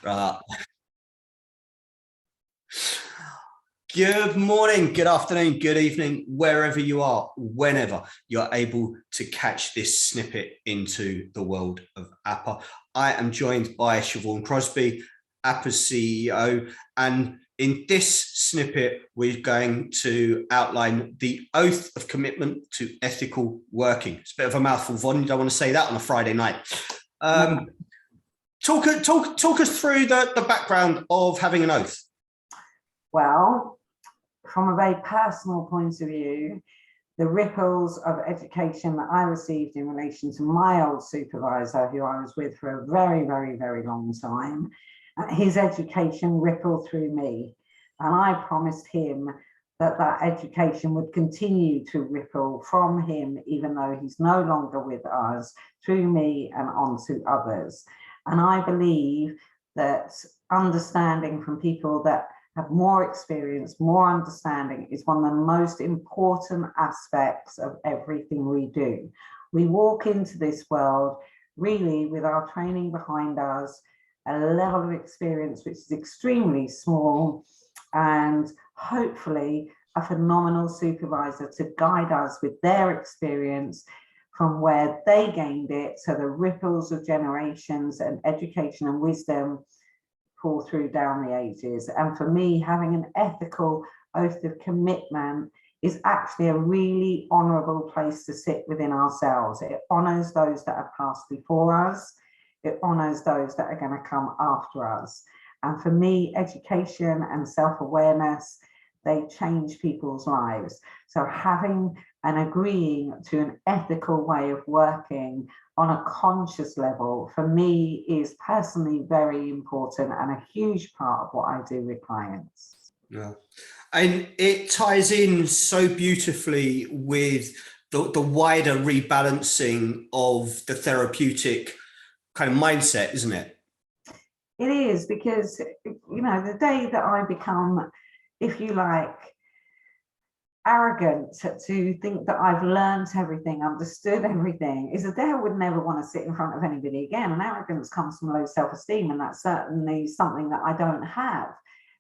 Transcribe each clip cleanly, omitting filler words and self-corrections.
Right. Good morning, good afternoon, good evening, wherever you are, whenever you're able to catch this snippet into the world of APA. I am joined by Siobhan Crosby, APA's CEO, and in this snippet, we're going to outline the oath of commitment to ethical working. It's a bit of a mouthful, Von. You don't want to say that on a Friday night. Talk us through the background of having an oath. Well, from a very personal point of view, the ripples of education that I received in relation to my old supervisor, who I was with for a very, very, very long time, his education rippled through me. And I promised him that that education would continue to ripple from him, even though he's no longer with us, through me and on to others. And I believe that understanding from people that have more experience, more understanding is one of the most important aspects of everything we do. We walk into this world really with our training behind us, a level of experience which is extremely small, and hopefully a phenomenal supervisor to guide us with their experience from where they gained it, so the ripples of generations and education and wisdom pull through down the ages. And for me, having an ethical oath of commitment is actually a really honourable place to sit within ourselves. It honours those that have passed before us. It honours those that are going to come after us. And for me, education and self-awareness, they change people's lives. So having and agreeing to an ethical way of working on a conscious level, for me, is personally very important and a huge part of what I do with clients. Yeah. And it ties in so beautifully with the wider rebalancing of the therapeutic kind of mindset, isn't it? It is, because, you know, the day that I become, if you like, arrogant to think that I've learned everything, understood everything, is a day I would never want to sit in front of anybody again. And arrogance comes from low self-esteem, and that's certainly something that I don't have,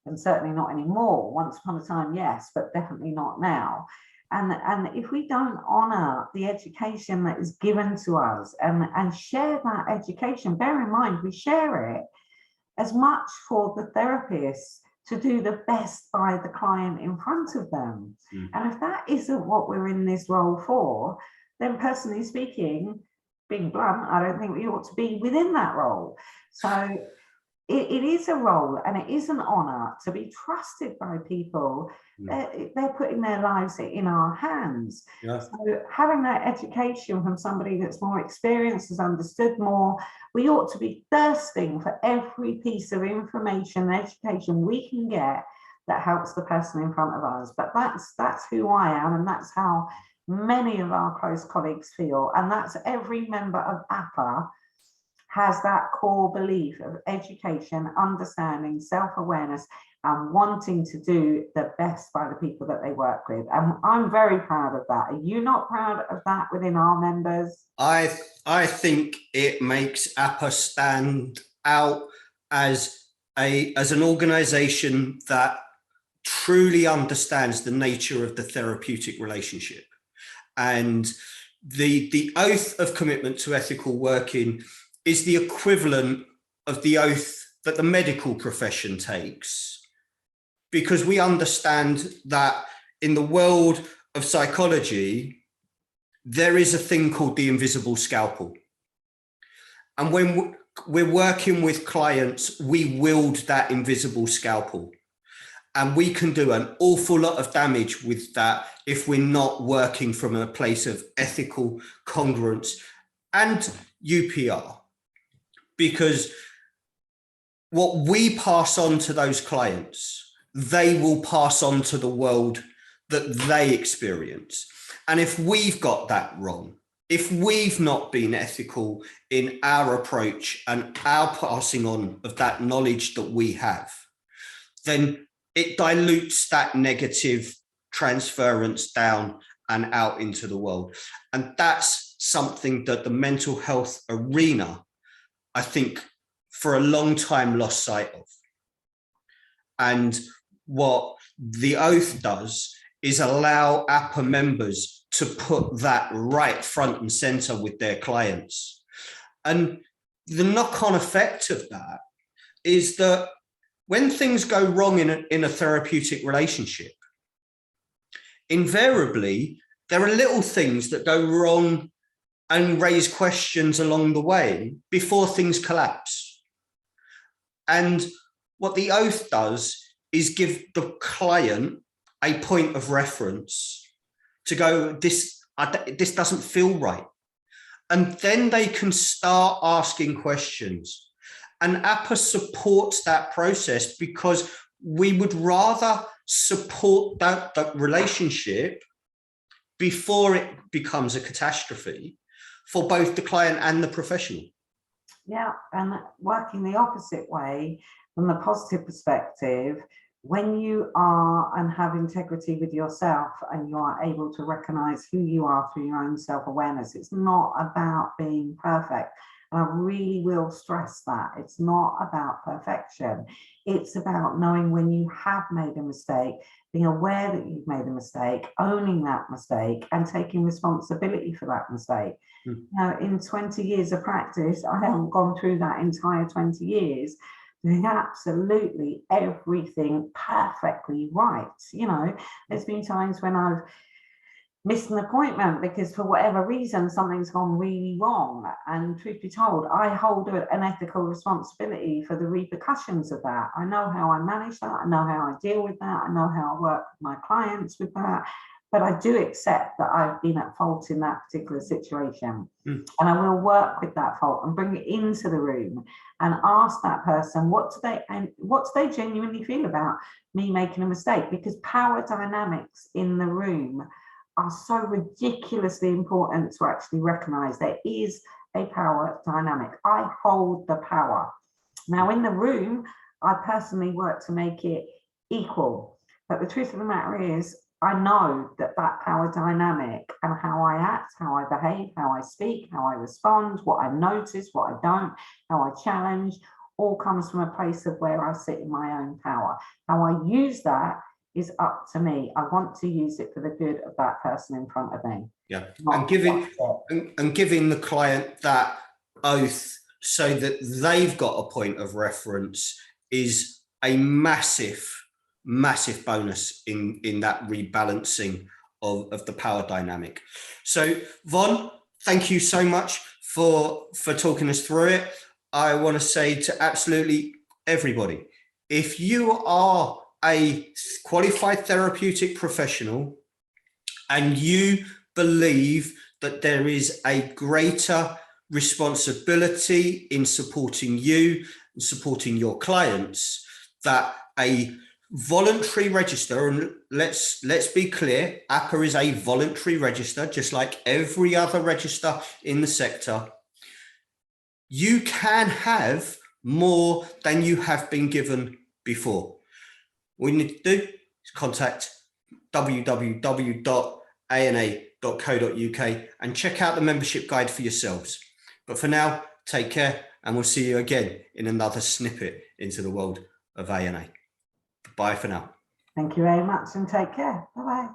and certainly not anymore. Once upon a time, yes, but definitely not now. And if we don't honor the education that is given to us and share that education, bear in mind, we share it as much for the therapist to do the best by the client in front of them. And if that isn't what we're in this role for, then personally speaking, being blunt, I don't think we ought to be within that role. So it is a role, and it is an honor to be trusted by people. They're putting their lives in our hands. Yeah. So having that education from somebody that's more experienced, has understood more, we ought to be thirsting for every piece of information and education we can get that helps the person in front of us. But that's who I am, and that's how many of our close colleagues feel, and that's every member of APA has that core belief of education, understanding, self-awareness, and wanting to do the best by the people that they work with. And I'm very proud of that. Are you not proud of that within our members? I think it makes APA stand out as an organization that truly understands the nature of the therapeutic relationship. And the oath of commitment to ethical working is the equivalent of the oath that the medical profession takes, because we understand that in the world of psychology, there is a thing called the invisible scalpel. And when we're working with clients, we wield that invisible scalpel. And we can do an awful lot of damage with that if we're not working from a place of ethical congruence and UPR. Because what we pass on to those clients, they will pass on to the world that they experience. And if we've got that wrong, if we've not been ethical in our approach and our passing on of that knowledge that we have, then it dilutes that negative transference down and out into the world. And that's something that the mental health arena, I think, for a long time lost sight of. And what the oath does is allow APA members to put that right front and center with their clients. And the knock-on effect of that is that when things go wrong in a therapeutic relationship, invariably, there are little things that go wrong and raise questions along the way before things collapse. And what the oath does is give the client a point of reference to go, this doesn't feel right. And then they can start asking questions. And APA supports that process because we would rather support that relationship before it becomes a catastrophe for both the client and the professional. Yeah, and working the opposite way from the positive perspective, when you are and have integrity with yourself and you are able to recognize who you are through your own self-awareness, it's not about being perfect. And I really will stress that it's not about perfection. It's about knowing when you have made a mistake, being aware that you've made a mistake, owning that mistake and taking responsibility for that mistake. Now, in 20 years of practice, I haven't gone through that entire 20 years doing absolutely everything perfectly right. You know, there's been times when I've missed an appointment because for whatever reason, something's gone really wrong. And truth be told, I hold an ethical responsibility for the repercussions of that. I know how I manage that. I know how I deal with that. I know how I work with my clients with that. But I do accept that I've been at fault in that particular situation. And I will work with that fault and bring it into the room and ask that person, what do they genuinely feel about me making a mistake? Because power dynamics in the room are so ridiculously important to actually recognize. There is a power dynamic. I hold the power. Now in the room, I personally work to make it equal. But the truth of the matter is, I know that power dynamic and how I act, how I behave, how I speak, how I respond, what I notice, what I don't, how I challenge, all comes from a place of where I sit in my own power. How I use that is up to me. I want to use it for the good of that person in front of me. Yeah, and giving the client that oath so that they've got a point of reference is a massive bonus in that rebalancing of the power dynamic. So Von, thank you so much for talking us through it. I want to say to absolutely everybody, if you are a qualified therapeutic professional and you believe that there is a greater responsibility in supporting you and supporting your clients, that a voluntary register, and let's be clear, APA is a voluntary register, just like every other register in the sector. You can have more than you have been given before. All you need to do is contact www.ana.co.uk and check out the membership guide for yourselves. But for now, take care, and we'll see you again in another snippet into the world of ANA. Bye for now. Thank you very much and take care. Bye-bye.